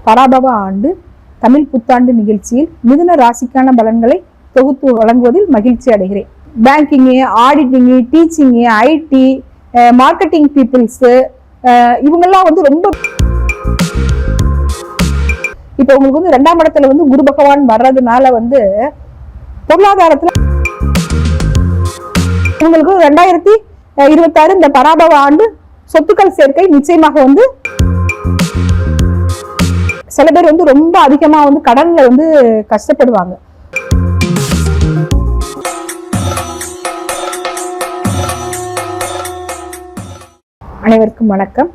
பராபவ ஆண்டு தமிழ் புத்தாண்டு நிகழ்ச்சியில் மிதுன ராசிக்கான பலன்களை தொகுத்து வழங்குவதில் மகிழ்ச்சி அடைகிறேன். Banking, auditing, teaching, IT, marketing peoples இவங்கெல்லாம் வந்து ரொம்ப இப்ப உங்களுக்கு வந்து 2ஆம் இடத்துல வந்து குரு பகவான் வர்றதுனால வந்து பொருளாதாரத்துல உங்களுக்கு 2026 இந்த பராபவ ஆண்டு சொத்துக்கள் சேர்க்கை நிச்சயமாக வந்து சில பேர் வந்து ரொம்ப அதிகமா வந்து கடன்ல வந்து கஷ்டப்படுவாங்க. அனைவருக்கும் வணக்கம்.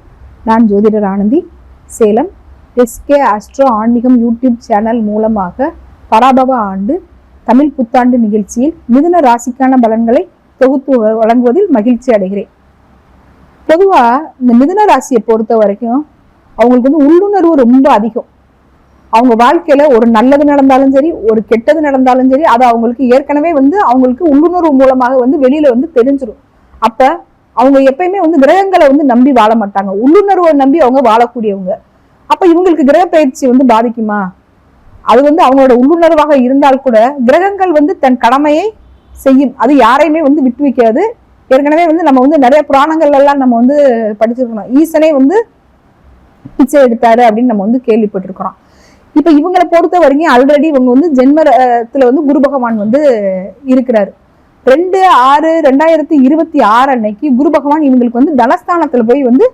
நான் ஜோதிடர் ஆனந்தி, சேலம். எஸ்கே ஆஸ்ட்ரோ ஆன்மீகம் யூடியூப் சேனல் மூலமாக பராபவ ஆண்டு தமிழ் புத்தாண்டு நிகழ்ச்சியில் மிதுன ராசிக்கான பலன்களை தொகுத்து வழங்குவதில் மகிழ்ச்சி அடைகிறேன். பொதுவா இந்த மிதுன ராசியை பொறுத்த வரைக்கும் அவங்களுக்கு வந்து உள்ளுணர்வு ரொம்ப அதிகம். அவங்க வாழ்க்கையில ஒரு நல்லது நடந்தாலும் சரி, ஒரு கெட்டது நடந்தாலும் சரி, அது அவங்களுக்கு ஏற்கனவே வந்து அவங்களுக்கு உள்ளுணர்வு மூலமாக வந்து வெளியில வந்து தெரிஞ்சிடும். அப்ப அவங்க எப்பயுமே வந்து கிரகங்களை வந்து நம்பி வாழ மாட்டாங்க, உள்ளுணர்வை நம்பி அவங்க வாழக்கூடியவங்க. அப்ப இவங்களுக்கு கிரக பயிற்சி வந்து பாதிக்குமா? அது வந்து அவங்களோட உள்ளுணர்வாக இருந்தால் கூட கிரகங்கள் வந்து தன் கடமையை செய்யும். அது யாரையுமே வந்து விட்டு வைக்காது. ஏற்கனவே வந்து நம்ம வந்து நிறைய புராணங்கள் எல்லாம் நம்ம வந்து படிச்சிருக்கணும். ஈசனே வந்து பிச்சை எடுத்தாரு அப்படின்னு நம்ம வந்து கேள்விப்பட்டிருக்கிறோம். இப்ப இவங்களை பொறுத்த வரைக்கும் ஆல்ரெடி இவங்க வந்து ஜென்மத்துல வந்து குரு பகவான் வந்து இருக்கிறாரு. 2/6/2026 அன்னைக்கு குரு பகவான் இவங்களுக்கு வந்து தனஸ்தானத்துல போய் வந்து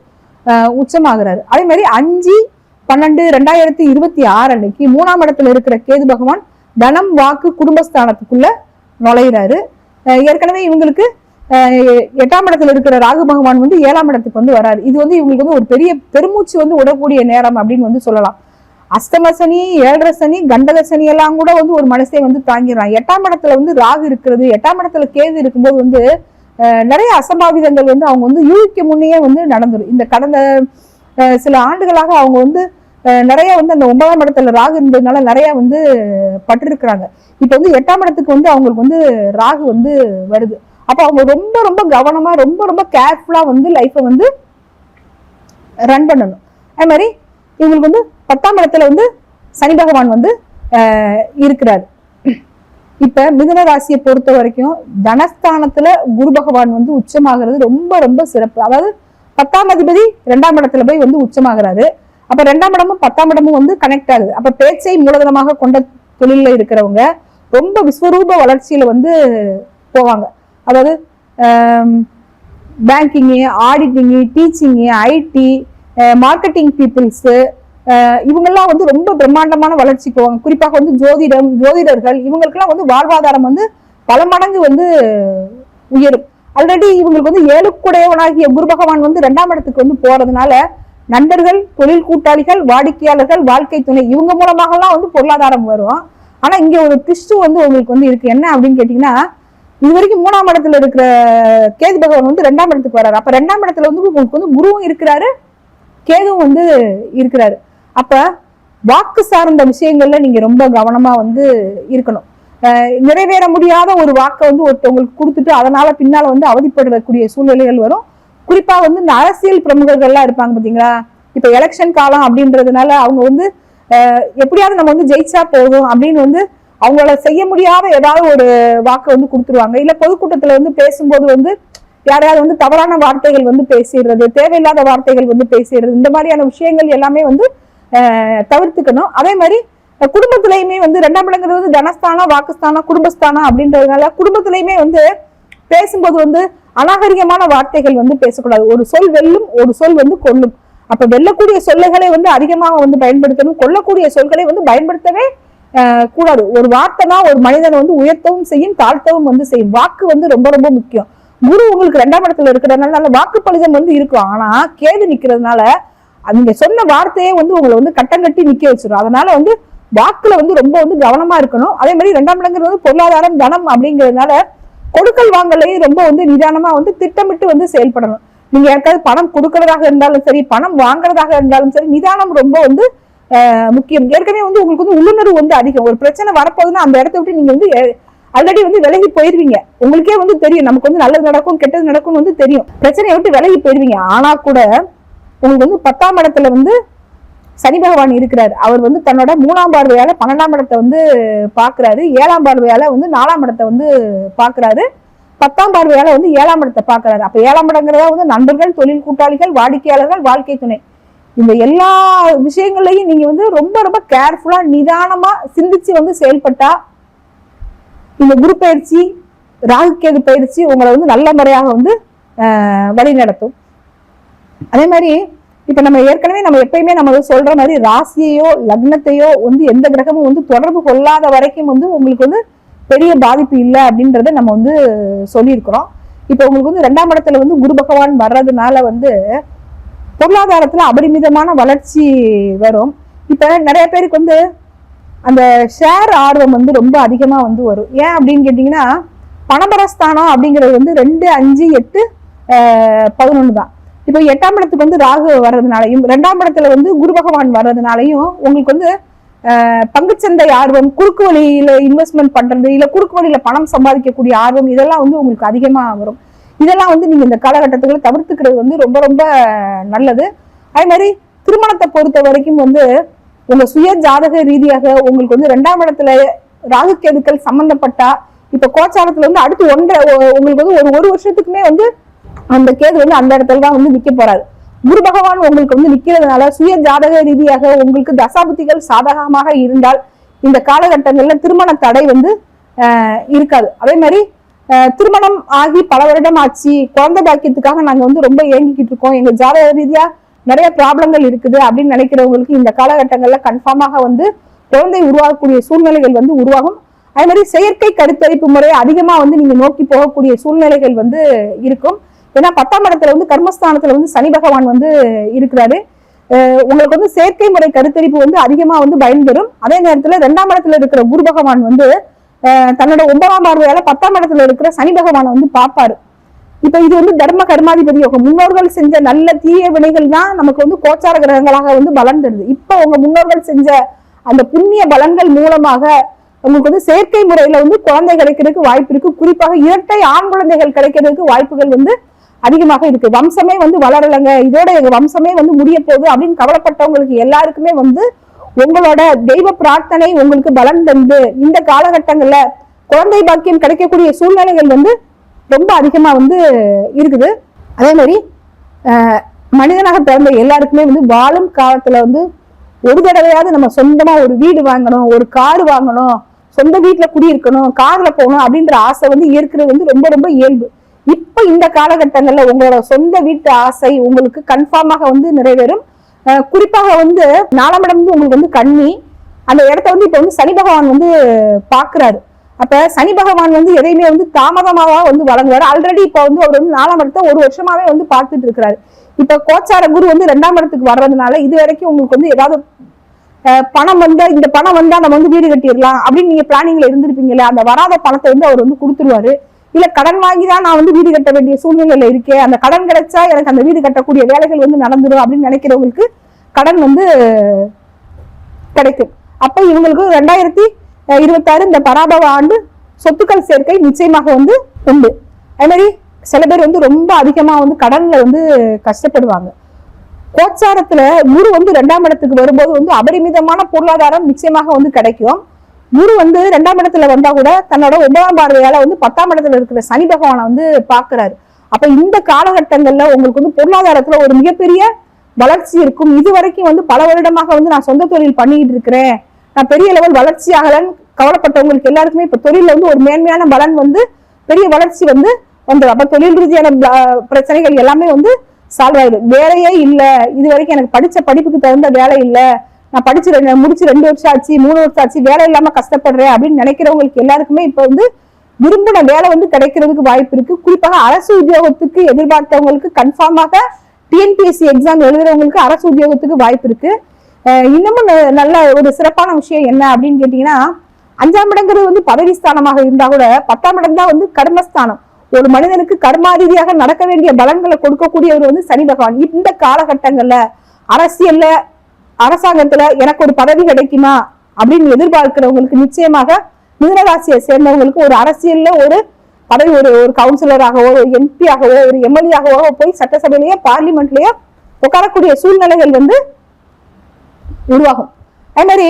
உச்சமாகிறாரு. அதே மாதிரி 5/12/2026 அன்னைக்கு 3ஆம் இடத்துல இருக்கிற கேது பகவான் தனம், வாக்கு, குடும்பஸ்தானத்துக்குள்ள நுழைகிறாரு. ஏற்கனவே இவங்களுக்கு 8ஆம் இடத்துல இருக்கிற ராகு பகவான் வந்து 7ஆம் இடத்துக்கு வந்து வராரு. இது வந்து இவங்களுக்கு வந்து ஒரு பெரிய பெருமூச்சு வந்து விடக்கூடிய நேரம் அப்படின்னு வந்து சொல்லலாம். அஷ்டம சனி, 7.5 சனி, கண்டக சனி எல்லாம் கூட வந்து ஒரு மனசை வந்து தாங்கிடுறான். 8ஆம் இடத்துல வந்து ராகு இருக்கிறது, 8ஆம் இடத்துல கேது இருக்கும்போது வந்து நிறைய அசம்பாவிதங்கள் வந்து அவங்க வந்து யூகிக்க முன்னையே வந்து நடந்துடும். இந்த கடந்த சில ஆண்டுகளாக அவங்க வந்து நிறைய வந்து அந்த 9ஆம் இடத்துல ராகு இருந்ததுனால நிறைய வந்து பட்டிருக்கிறாங்க. இப்ப வந்து 8ஆம் இடத்துக்கு வந்து அவங்களுக்கு வந்து ராகு வந்து வருது. அப்ப அவங்க ரொம்ப ரொம்ப கவனமா ரொம்ப ரொம்ப கேர்ஃபுல்லா வந்து லைஃபை வந்து ரன் பண்ணணும். அதே மாதிரி இவங்களுக்கு வந்து 10ஆம் இடத்துல வந்து சனி பகவான் வந்து இருக்கிறார். இப்ப மிதுன ராசியை பொறுத்த வரைக்கும் தனஸ்தானத்துல குரு பகவான் வந்து உச்சமாகிறது ரொம்ப ரொம்ப சிறப்பு. அதாவது 10ஆம் அதிபதி 2ஆம் இடத்துல போய் வந்து உச்சமாகிறாரு. அப்ப 2ஆம் இடமும் 10ஆம் இடமும் வந்து கனெக்ட் ஆகுது. அப்ப பேச்சை மூலதனமாக கொண்ட தொழில இருக்கிறவங்க ரொம்ப விஸ்வரூப வளர்ச்சியில வந்து போவாங்க. அதாவது banking, auditing, teaching, IT, marketing peoples இவங்கெல்லாம் வந்து ரொம்ப பிரம்மாண்டமான வளர்ச்சிக்கு போவாங்க. குறிப்பாக வந்து ஜோதிடர்கள் இவங்களுக்கெல்லாம் வந்து வாழ்வாதாரம் வந்து பல மடங்கு வந்து உயரும். ஆல்ரெடி இவங்களுக்கு வந்து 7 குரு பகவான் வந்து 2ஆம் இடத்துக்கு வந்து போறதுனால நண்பர்கள், தொழில் கூட்டாளிகள், வாடிக்கையாளர்கள், வாழ்க்கை துணை இவங்க மூலமாகலாம் வந்து பொருளாதாரம் வரும். ஆனா இங்க ஒரு ட்விஸ்ட் வந்து உங்களுக்கு வந்து இருக்கு. என்ன அப்படின்னு கேட்டீங்கன்னா, இது வரைக்கும் 3ஆம் இடத்துல இருக்கிற கேது பகவான் வந்து 2ஆம் இடத்துக்கு வர்றாரு. அப்ப 2ஆம் இடத்துல வந்து உங்களுக்கு வந்து குருவும் இருக்கிறாரு, கேதுவும் வந்து இருக்கிறாரு. அப்ப வாக்கு சார்ந்த விஷயங்கள்ல நீங்க ரொம்ப கவனமா வந்து இருக்கணும். நிறைவேற முடியாத ஒரு வாக்கை வந்து ஒருத்தவங்களுக்கு கொடுத்துட்டு அதனால பின்னால வந்து அவதிப்படக்கூடிய சூழ்நிலைகள் வரும். குறிப்பா வந்து இந்த அரசியல் பிரமுகர்கள்லாம் இருப்பாங்க பாத்தீங்களா. இப்ப எலெக்ஷன் காலம் அப்படின்றதுனால அவங்க வந்து எப்படியாவது நம்ம வந்து ஜெயிச்சா போதும் அப்படின்னு வந்து அவங்கள செய்ய முடியாத ஏதாவது ஒரு வாக்கை வந்து கொடுத்துருவாங்க. இல்ல பொதுக்கூட்டத்துல வந்து பேசும்போது வந்து யாரையாவது வந்து தவறான வார்த்தைகள் வந்து பேசிடுறது, தேவையில்லாத வார்த்தைகள் வந்து பேசிடுறது, இந்த மாதிரியான விஷயங்கள் எல்லாமே வந்து தவிர்த்துக்கணும். அதே மாதிரி குடும்பத்திலையுமே வந்து 2ஆம் இடங்கிறது வந்து தனஸ்தானம், வாக்குஸ்தானம், குடும்பஸ்தானம் அப்படின்றதுனால குடும்பத்திலையுமே வந்து பேசும்போது வந்து அநாகரிகமான வார்த்தைகள் வந்து பேசக்கூடாது. ஒரு சொல் வெல்லும், ஒரு சொல் வந்து கொல்லும். அப்ப வெல்லக்கூடிய சொல்லைகளை வந்து அதிகமாக வந்து பயன்படுத்தணும், கொல்லக்கூடிய சொல்களை வந்து பயன்படுத்தவே கூடாது. ஒரு வார்த்தை தான் ஒரு மனிதனை வந்து உயர்த்தவும் செய்யும், தாழ்த்தவும் வந்து செய்யும். வாக்கு வந்து ரொம்ப ரொம்ப முக்கியம். குரு உங்களுக்கு 2ஆம் இடத்துல இருக்கிறதுனால வாக்கு பலிதம் வந்து இருக்கும். ஆனா கேது நிக்கிறதுனால நீங்க சொன்ன வார்த்தையே வந்து உங்களை வந்து கட்டங்கட்டி நிக்க வச்சிடும். அதனால வந்து வாக்குல வந்து ரொம்ப வந்து கவனமா இருக்கணும். அதே மாதிரி 2ஆம் இடங்கிறது வந்து பொருளாதாரம், தனம் அப்படிங்கிறதுனால கொடுக்கல் வாங்கலையும் ரொம்ப வந்து நிதானமா வந்து திட்டமிட்டு வந்து செயல்படணும். நீங்க யாருக்காவது பணம் கொடுக்கறதாக இருந்தாலும் சரி, பணம் வாங்குறதாக இருந்தாலும் சரி, நிதானம் ரொம்ப வந்து முக்கியம். ஏற்கனவே வந்து உங்களுக்கு வந்து உள்ளுணர்வு வந்து அதிகம். ஒரு பிரச்சனை வரப்போகுதுன்னா அந்த இடத்த விட்டு நீங்க வந்து ஆல்ரெடி வந்து விலகி போயிருவீங்க. உங்களுக்கே வந்து தெரியும் நமக்கு வந்து நல்லது நடக்கும் கெட்டது நடக்கும்னு வந்து தெரியும். பிரச்சனையை விட்டு விலகி போயிருவீங்க. ஆனா கூட உங்களுக்கு வந்து 10ஆம் இடத்துல வந்து சனி பகவான் இருக்கிறார். அவர் வந்து தன்னோட 3ஆம் பார்வையால 12ஆம் இடத்தை வந்து பாக்குறாரு, 7ஆம் பார்வையால வந்து 4ஆம் இடத்தை வந்து பாக்குறாரு, 10ஆம் பார்வையால வந்து 7ஆம் இடத்தை பாக்குறாரு. அப்ப 7ஆம் இடங்கிறதா வந்து நண்பர்கள், தொழில் கூட்டாளிகள், வாடிக்கையாளர்கள், வாழ்க்கை துணை, இந்த எல்லா விஷயங்களையும் நீங்க வந்து ரொம்ப ரொம்ப கேர்ஃபுல்லா நிதானமா சிந்திச்சு வந்து செயல்பட்டா இந்த குரு பயிற்சி, ராகு கேது பயிற்சி உங்களை வந்து நல்ல முறையாக வந்து வழி நடத்தும். அதே மாதிரி இப்ப நம்ம ஏற்கனவே நம்ம எப்பயுமே நம்ம சொல்ற மாதிரி ராசியையோ லக்னத்தையோ வந்து எந்த கிரகமும் வந்து தொடர்பு கொள்ளாத வரைக்கும் வந்து உங்களுக்கு வந்து பெரிய பாதிப்பு இல்லை அப்படின்றத நம்ம வந்து சொல்லியிருக்கிறோம். இப்ப உங்களுக்கு வந்து 2ஆம் இடத்துல வந்து குரு பகவான் வர்றதுனால வந்து பொருளாதாரத்துல அபரிமிதமான வளர்ச்சி வரும். இப்ப நிறைய பேருக்கு வந்து அந்த ஷேர் ஆர்வம் வந்து ரொம்ப அதிகமா வந்து வரும். ஏன் அப்படின்னு கேட்டீங்கன்னா, பணபரஸ்தானம் அப்படிங்கிறது வந்து 2, 5, 8, 11 தான். இப்போ 8ஆம் இடத்துக்கு வந்து ராகு வர்றதுனாலையும் 2ஆம் இடத்துல வந்து குரு பகவான் வர்றதுனாலையும் உங்களுக்கு வந்து பங்குச்சந்தை ஆர்வம், குறுக்கு வழியில இன்வெஸ்ட்மெண்ட் பண்றது, இல்ல குறுக்கு வழியில பணம் சம்பாதிக்கக்கூடிய ஆர்வம், இதெல்லாம் வந்து உங்களுக்கு அதிகமா வரும். இதெல்லாம் வந்து நீங்க இந்த காலகட்டத்துக்குள்ள தவிர்த்துக்கிறது வந்து ரொம்ப ரொம்ப நல்லது. அதே மாதிரி திருமணத்தை பொறுத்த வரைக்கும் வந்து உங்க சுய ஜாதக ரீதியாக உங்களுக்கு வந்து 2ஆம் இடத்துல ராகு கேதுக்கள் சம்பந்தப்பட்டா, இப்ப கோச்சாரத்துல வந்து அடுத்து உங்களுக்கு வந்து ஒரு வருஷத்துக்குமே வந்து அந்த கேது வந்து அந்த இடத்துல தான் வந்து நிக்க போறாரு. குரு பகவான் உங்களுக்கு வந்து நிக்கிறதுனால சுய ஜாதக ரீதியாக உங்களுக்கு தசாபுத்திகள் சாதகமாக இருந்தால் இந்த காலகட்டங்கள்ல திருமண தடை வந்து இருக்காது. அதே மாதிரி திருமணம் ஆகி பல வருடம் ஆச்சு, குழந்தை பாக்கியத்துக்காக நாங்க வந்து ரொம்ப ஏங்கிக்கிட்டு இருக்கோம், எங்க ஜாதக ரீதியா நிறைய ப்ராப்ளங்கள் இருக்குது அப்படின்னு நினைக்கிறவங்களுக்கு இந்த காலகட்டங்கள்ல கன்ஃபார்மாக வந்து குழந்தை உருவாகக்கூடிய சூழ்நிலைகள் வந்து உருவாகும். அதே மாதிரி செயற்கை கருத்தரிப்பு முறையை அதிகமா வந்து நீங்க நோக்கி போகக்கூடிய சூழ்நிலைகள் வந்து இருக்கும். ஏன்னா 10ஆம் இடத்துல வந்து கர்மஸ்தானத்துல வந்து சனி பகவான் வந்து இருக்கிறாரு. உங்களுக்கு வந்து செயற்கை முறை கருத்தரிப்பு வந்து அதிகமா வந்து பயன்பெறும். அதே நேரத்துல 2ஆம் இடத்துல இருக்கிற குரு பகவான் வந்து தன்னோட 9ஆம் பார்வையால 10ஆம் இடத்துல இருக்கிற சனி பகவானை வந்து பார்ப்பாரு. இப்ப இது வந்து தர்ம கர்மாதிபதி யோகம், முன்னோர்கள் செஞ்ச நல்ல தீய வினைகள் தான் நமக்கு வந்து கோச்சார கிரகங்களாக வந்து பலன் தருது. இப்ப உங்க முன்னோர்கள் செஞ்ச அந்த புண்ணிய பலன்கள் மூலமாக உங்களுக்கு வந்து செயற்கை முறையில வந்து குழந்தை கிடைக்கிறதுக்கு வாய்ப்பு இருக்கு. குறிப்பாக இரட்டை ஆண் குழந்தைகள் கிடைக்கிறதுக்கு வாய்ப்புகள் வந்து அதிகமாக இருக்கு. வம்சமே வந்து வளரலைங்க, இதோட எங்க வம்சமே வந்து முடிய போகுது அப்படின்னு கவலைப்பட்டவங்களுக்கு எல்லாருக்குமே வந்து உங்களோட தெய்வ பிரார்த்தனை உங்களுக்கு பலன் தந்து இந்த காலகட்டங்கள்ல குழந்தை பாக்கியம் கிடைக்கக்கூடிய சூழ்நிலைகள் வந்து ரொம்ப அதிகமா வந்து இருக்குது. அதே மாதிரி மனிதனாக பிறந்த எல்லாருக்குமே வந்து வாழும் காலத்துல வந்து ஒரு தடவையாவது நம்ம சொந்தமா ஒரு வீடு வாங்கணும், ஒரு கார் வாங்கணும், சொந்த வீட்டுல குடியிருக்கணும், கார்ல போகணும் அப்படின்ற ஆசை வந்து இருக்கிறது வந்து ரொம்ப ரொம்ப இயல்பு. இப்ப இந்த காலகட்டங்கள்ல உங்களோட சொந்த வீட்டு ஆசை உங்களுக்கு கன்ஃபார்மாக வந்து நிறைவேறும். குறிப்பாக வந்து 4ஆம் இடம் வந்து உங்களுக்கு வந்து கன்னி, அந்த இடத்த வந்து இப்ப வந்து சனி பகவான் வந்து பாக்குறாரு. அப்ப சனி பகவான் வந்து எதையுமே வந்து தாமதமாக வந்து வழங்குவாரு. ஆல்ரெடி இப்ப வந்து அவர் வந்து 4ஆம் இடத்தை ஒரு வருஷமாவே வந்து பார்த்துட்டு இருக்கிறாரு. இப்ப கோச்சார குரு வந்து 2ஆம் இடத்துக்கு வர்றதுனால இது வரைக்கும் உங்களுக்கு வந்து ஏதாவது பணம் வந்தா இந்த பணம் வந்தா நம்ம வந்து வீடு கட்டிடலாம் அப்படின்னு நீங்க பிளானிங்ல இருந்திருப்பீங்களே, அந்த வராத பணத்தை வந்து அவர் வந்து கொடுத்துருவாரு. இல்ல கடன் வாங்கிதான் நான் வந்து வீடு கட்ட வேண்டிய சூழ்நிலையில இருக்கேன், அந்த கடன் கிடைச்சா எனக்கு அந்த வீடு கட்டக்கூடிய வேலைகள் வந்து நடந்துடும் அப்படின்னு நினைக்கிறவங்களுக்கு கடன் வந்து கிடைக்கும். அப்ப இவங்களுக்கு 2026 இந்த பராபவ ஆண்டு சொத்துக்கள் சேர்க்கை நிச்சயமாக வந்து உண்டு. அதே மாதிரி சில பேர் வந்து ரொம்ப அதிகமா வந்து கடன்ல வந்து கஷ்டப்படுவாங்க. கோச்சாரத்துல குரு வந்து 2ஆம் இடத்துக்கு வரும்போது வந்து அபரிமிதமான பொருளாதாரம் நிச்சயமாக வந்து கிடைக்கும். குரு வந்து 2ஆம் இடத்துல வந்தா கூட தன்னோட 9ஆம் பார்வையால வந்து 10ஆம் இடத்துல இருக்கிற சனி பகவானை வந்து பாக்குறாரு. அப்ப இந்த காலகட்டங்கள்ல உங்களுக்கு வந்து பொருளாதாரத்துல ஒரு மிகப்பெரிய வளர்ச்சி இருக்கும். இது வரைக்கும் வந்து பல வருடமாக வந்து நான் சொந்த தொழில் பண்ணிட்டு இருக்கிறேன், நான் பெரிய லெவல் வளர்ச்சி ஆகலன்னு கவலைப்பட்டவங்களுக்கு எல்லாருக்குமே இப்ப தொழில வந்து ஒரு மேன்மையான பலன் வந்து பெரிய வளர்ச்சி வந்து வந்துடும். அப்ப தொழில் ரீதியான பிரச்சனைகள் எல்லாமே வந்து சால்வ் ஆயிடும். வேலையே இல்ல, இது வரைக்கும் எனக்கு படிச்ச படிப்புக்கு தகுந்த வேலை இல்ல, நான் முடிச்சு 2 வருஷம் ஆச்சு, 3 வருஷம் ஆச்சு, வேலை இல்லாம கஷ்டப்படுறேன் அப்படின்னு நினைக்கிறவங்களுக்கு எல்லாருக்குமே இப்ப வந்து விரும்பின வேலை வந்து கிடைக்கிறதுக்கு வாய்ப்பு இருக்கு. குறிப்பாக அரசு உத்தியோகத்துக்கு எதிர்பார்த்தவங்களுக்கு கன்ஃபார்மாக டிஎன்பிஎஸ்சி எக்ஸாம் எழுதுறவங்களுக்கு அரசு உத்தியோகத்துக்கு வாய்ப்பு இருக்கு. இன்னமும் நல்ல ஒரு சிறப்பான விஷயம் என்ன அப்படின்னு கேட்டீங்கன்னா, 5ஆம் இடங்கிறது வந்து பதவி ஸ்தானமாக இருந்தா கூட 10ஆம் இடம் தான் வந்து கர்மஸ்தானம். ஒரு மனிதனுக்கு கர்மா ரீதியாக நடக்க வேண்டிய பலன்களை கொடுக்கக்கூடியவர் வந்து சனி பகவான். இந்த காலகட்டங்கள்ல அரசியல்ல அரசாங்கத்துல எனக்கு ஒரு பதவி கிடைக்குமா அப்படின்னு எதிர்பார்க்கிறவங்களுக்கு நிச்சயமாக மிதுனராசியை சேர்ந்தவங்களுக்கு ஒரு அரசியல்ல ஒரு பதவி, ஒரு கவுன்சிலராகவோ, ஒரு எம்பி ஆகவோ, ஒரு எம்எல்ஏ ஆகவோ போய் சட்டசபையிலேயே பார்லிமெண்ட்லயே உட்காரக்கூடிய சூழ்நிலைகள் வந்து உருவாகும். அதே மாதிரி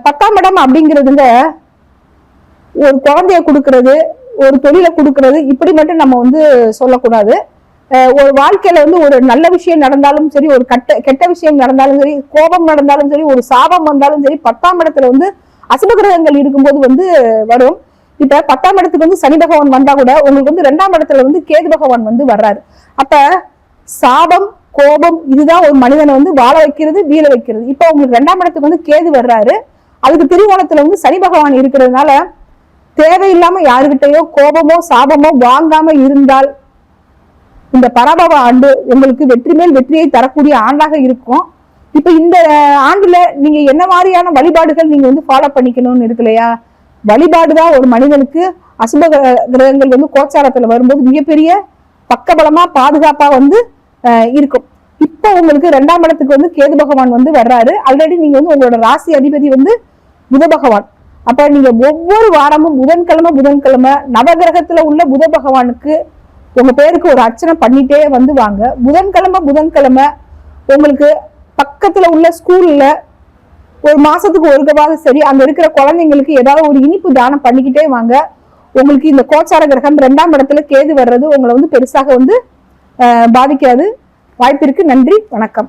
10ஆம் இடம் அப்படிங்கிறதுங்க ஒரு குழந்தைய கொடுக்கறது, ஒரு தொழிலை கொடுக்கறது, இப்படி மட்டும் நம்ம வந்து சொல்லக்கூடாது. ஒரு வாழ்க்கையில வந்து ஒரு நல்ல விஷயம் நடந்தாலும் சரி, ஒரு கெட்ட விஷயம் நடந்தாலும் சரி, கோபம் நடந்தாலும் சரி, ஒரு சாபம் வந்தாலும் சரி, 10ஆம் இடத்துல வந்து அசுப கிரகங்கள் இருக்கும்போது வந்து வரும். இப்ப 10ஆம் இடத்துக்கு வந்து சனி பகவான் வந்தா கூட உங்களுக்கு வந்து 2ஆம் இடத்துல வந்து கேது பகவான் வந்து வர்றாரு. அப்ப சாபம், கோபம் இதுதான் ஒரு மனிதனை வந்து வாழ வைக்கிறது, வீழ வைக்கிறது. இப்ப உங்களுக்கு 2ஆம் இடத்துக்கு வந்து கேது வர்றாரு. அதுக்கு திரிகோணத்துல வந்து சனி பகவான் இருக்கிறதுனால தேவையில்லாம யாருகிட்டயோ கோபமோ சாபமோ வாங்காம இருந்தால் இந்த பராபவ ஆண்டு உங்களுக்கு வெற்றி மேல் வெற்றியை தரக்கூடிய ஆண்டாக இருக்கும். இப்ப இந்த ஆண்டுல நீங்க என்ன மாதிரியான வழிபாடுகள் நீங்க வந்து ஃபாலோ பண்ணிக்கணும்னு இருக்கு இல்லையா? வழிபாடுதான் ஒரு மனிதனுக்கு அசுப கிரகங்கள் வந்து கோச்சாரத்துல வரும்போது மிகப்பெரிய பக்கபலமா பாதுகாப்பா வந்து இருக்கும். இப்ப உங்களுக்கு 2ஆம் இடத்துக்கு வந்து கேது பகவான் வந்து வர்றாரு. ஆல்ரெடி நீங்க வந்து உங்களோட ராசி அதிபதி வந்து புத பகவான். அப்ப நீங்க ஒவ்வொரு வாரமும் புதன்கிழமை நவகிரகத்துல உள்ள புத பகவானுக்கு உங்க பேருக்கு ஒரு அர்ச்சனை பண்ணிட்டே வந்து வாங்க. புதன்கிழமை உங்களுக்கு பக்கத்துல உள்ள ஸ்கூல்ல ஒரு மாசத்துக்கு ஒருக்கவாவது சரி அங்க இருக்கிற குழந்தைங்களுக்கு ஏதாவது ஒரு இனிப்பு தானம் பண்ணிக்கிட்டே வாங்க. உங்களுக்கு இந்த கோச்சார கிரகம் 2ஆம் இடத்துல கேது வர்றது உங்களை வந்து பெருசாக வந்து பாதிக்காது. வாய்ப்பிற்கு நன்றி, வணக்கம்.